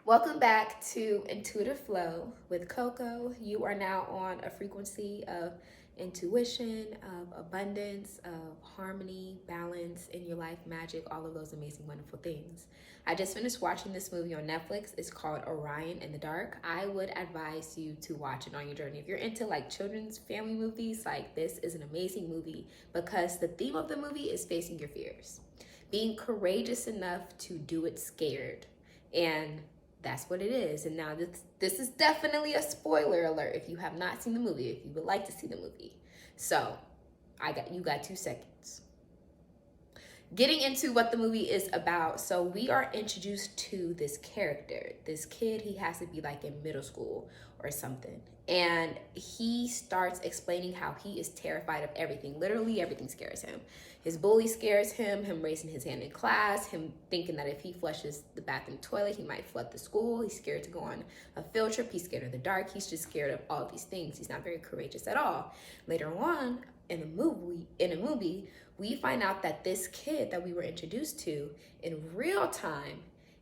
Welcome back to Intuitive Flow with Coco. You are now on a frequency of intuition, of abundance, of harmony, balance in your life, magic, all of those amazing, wonderful things. I just finished watching this movie on Netflix. It's called Orion in the Dark. I would advise you to watch it on your journey. If you're into like children's family movies, like this is an amazing movie because the theme of the movie is facing your fears, being courageous enough to do it scared. And that's what it is. And now this is definitely a spoiler alert if you have not seen the movie, if you would like to see the movie. So you got 2 seconds. Getting into what the movie is about. So we are introduced to this character, this kid. He has to be like in middle school or something. And he starts explaining how he is terrified of everything. Literally everything scares him. His bully scares him, him raising his hand in class, him thinking that if he flushes the bathroom toilet, he might flood the school. He's scared to go on a field trip. He's scared of the dark. He's just scared of all of these things. He's not very courageous at all. Later on in a movie, we find out that this kid that we were introduced to in real time,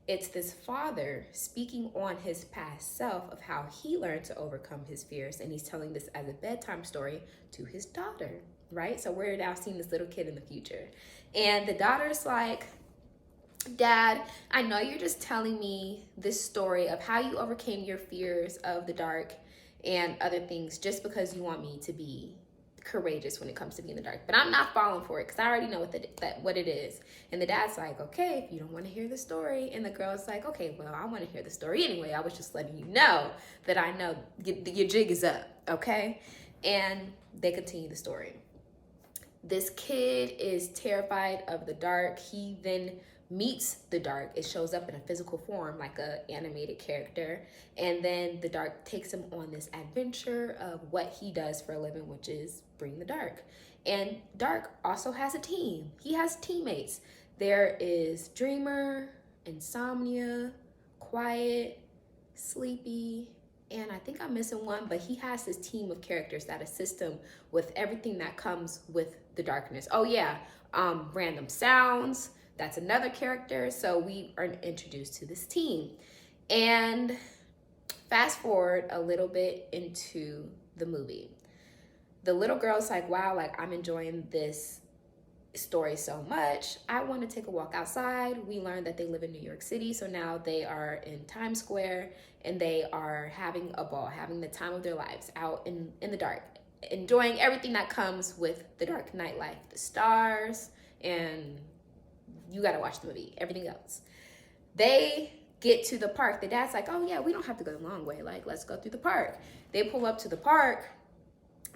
it's this father speaking on his past self of how he learned to overcome his fears. And he's telling this as a bedtime story to his daughter, right? So we're now seeing this little kid in the future. And the daughter's like, Dad, I know you're just telling me this story of how you overcame your fears of the dark and other things just because you want me to be courageous when it comes to being in the dark, but I'm not falling for it because I already know what it is. And the dad's like, okay, if you don't want to hear the story. And the girl's like, okay, well, I want to hear the story anyway. I was just letting you know that I know your jig is up, okay? And they continue the story. This kid is terrified of the dark. He then meets the dark. It shows up in a physical form like a animated character, and then the dark takes him on this adventure of what he does for a living, which is bring the dark. And dark also has a team. He has teammates. There is Dreamer, Insomnia, Quiet, Sleepy, and I think I'm missing one, but he has this team of characters that assist him with everything that comes with the darkness. Oh yeah, Random Sounds, that's another character. So we are introduced to this team. And fast forward a little bit into the movie. The little girl's like, wow, like I'm enjoying this story so much. I want to take a walk outside. We learned that they live in New York City. So now they are in Times Square and they are having a ball, having the time of their lives out in the dark, enjoying everything that comes with the dark nightlife, the stars, and you got to watch the movie, everything else. They get to the park. The dad's like, oh yeah, we don't have to go the long way. Like, let's go through the park. They pull up to the park.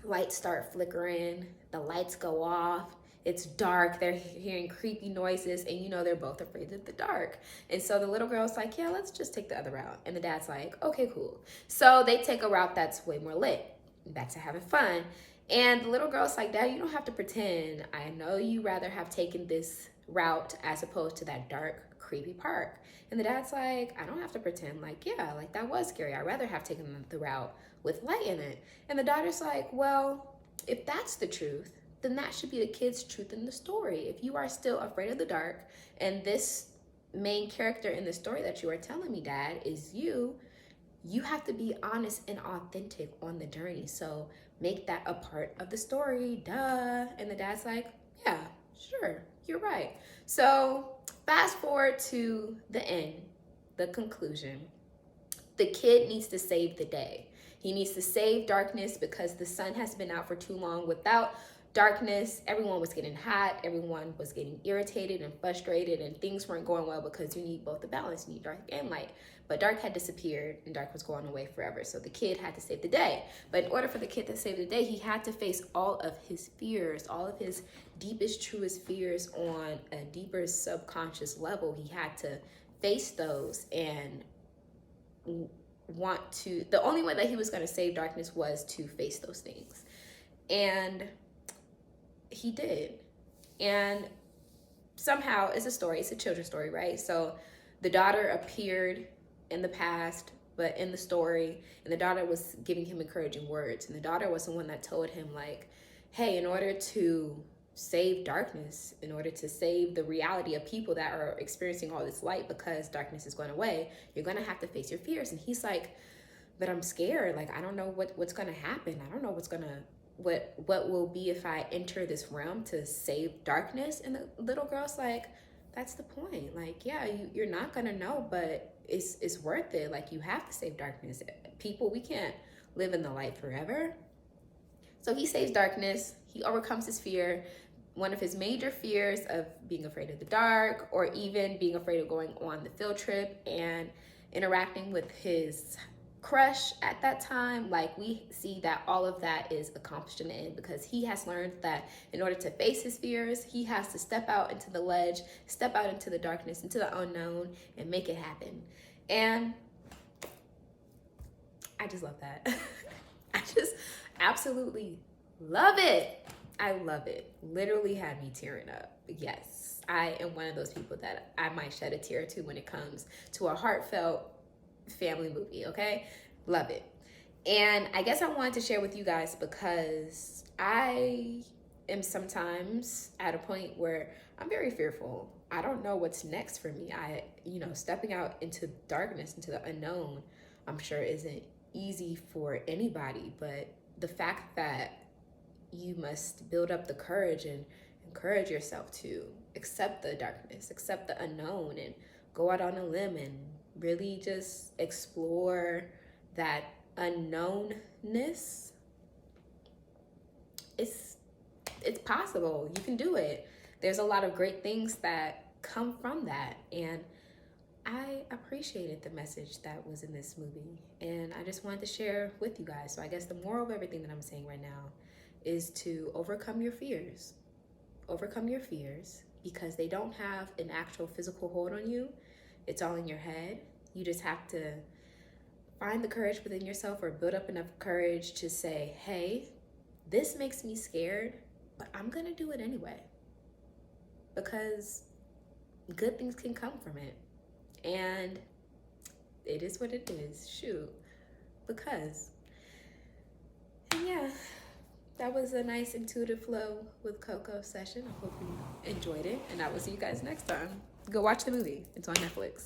Lights start flickering. The lights go off. It's dark. They're hearing creepy noises, and you know they're both afraid of the dark. And so the little girl's like, yeah, let's just take the other route. And the dad's like, okay, cool. So they take a route that's way more lit. Back to having fun. And the little girl's like, Dad, you don't have to pretend. I know you rather have taken this route as opposed to that dark, creepy park. And the dad's like, I don't have to pretend. Like, yeah, like that was scary. I'd rather have taken the route with light in it. And the daughter's like, well, if that's the truth, then that should be the kid's truth in the story. If you are still afraid of the dark and this main character in the story that you are telling me, Dad, is you have to be honest and authentic on the journey. So make that a part of the story, duh. And the dad's like, yeah, sure, you're right. So fast forward to the end, the conclusion. The kid needs to save the day. He needs to save darkness because the sun has been out for too long. Without darkness, everyone was getting hot, everyone was getting irritated and frustrated, and things weren't going well because you need both the balance, you need dark and light. But dark had disappeared and dark was going away forever. So the kid had to save the day. But in order for the kid to save the day, he had to face all of his fears, all of his deepest, truest fears on a deeper subconscious level. He had to face those and the only way that he was going to save darkness was to face those things. And he did. And somehow it's a story, it's a children's story, right? So the daughter appeared in the past, but in the story, and the daughter was giving him encouraging words. And the daughter was the one that told him, like, hey, in order to save darkness, in order to save the reality of people that are experiencing all this light, because darkness is going away, you're going to have to face your fears. And he's like, but I'm scared. Like, I don't know what's going to happen. I don't know what will be if I enter this realm to save darkness. And the little girl's like, that's the point. Like, yeah, you're not going to know, but it's worth it. Like, you have to save darkness. People, we can't live in the light forever. So he saves darkness. He overcomes his fear. One of his major fears of being afraid of the dark, or even being afraid of going on the field trip and interacting with his crush at that time. Like, we see that all of that is accomplished in the end, because he has learned that in order to face his fears, he has to step out into the ledge, step out into the darkness, into the unknown, and make it happen. And I just love that. I just absolutely love it. I love it. Literally had me tearing up. Yes, I am one of those people that I might shed a tear or two when it comes to a heartfelt family movie, okay? Love it. And I guess I wanted to share with you guys because I am sometimes at a point where I'm very fearful. I don't know what's next for me. Stepping out into darkness, into the unknown, I'm sure isn't easy for anybody, but the fact that you must build up the courage and encourage yourself to accept the darkness, accept the unknown, and go out on a limb and really just explore that unknownness. It's possible. You can do it. There's a lot of great things that come from that, and I appreciated the message that was in this movie, and I just wanted to share with you guys. So I guess the moral of everything that I'm saying right now is to overcome your fears. Overcome your fears, because they don't have an actual physical hold on you. It's all in your head. You just have to find the courage within yourself, or build up enough courage to say, hey, this makes me scared, but I'm gonna do it anyway, because good things can come from it. And it is what it is. Shoot. Because. And yeah, that was a nice intuitive flow with Coco session. I hope you enjoyed it, and I will see you guys next time. Go watch the movie. It's on Netflix.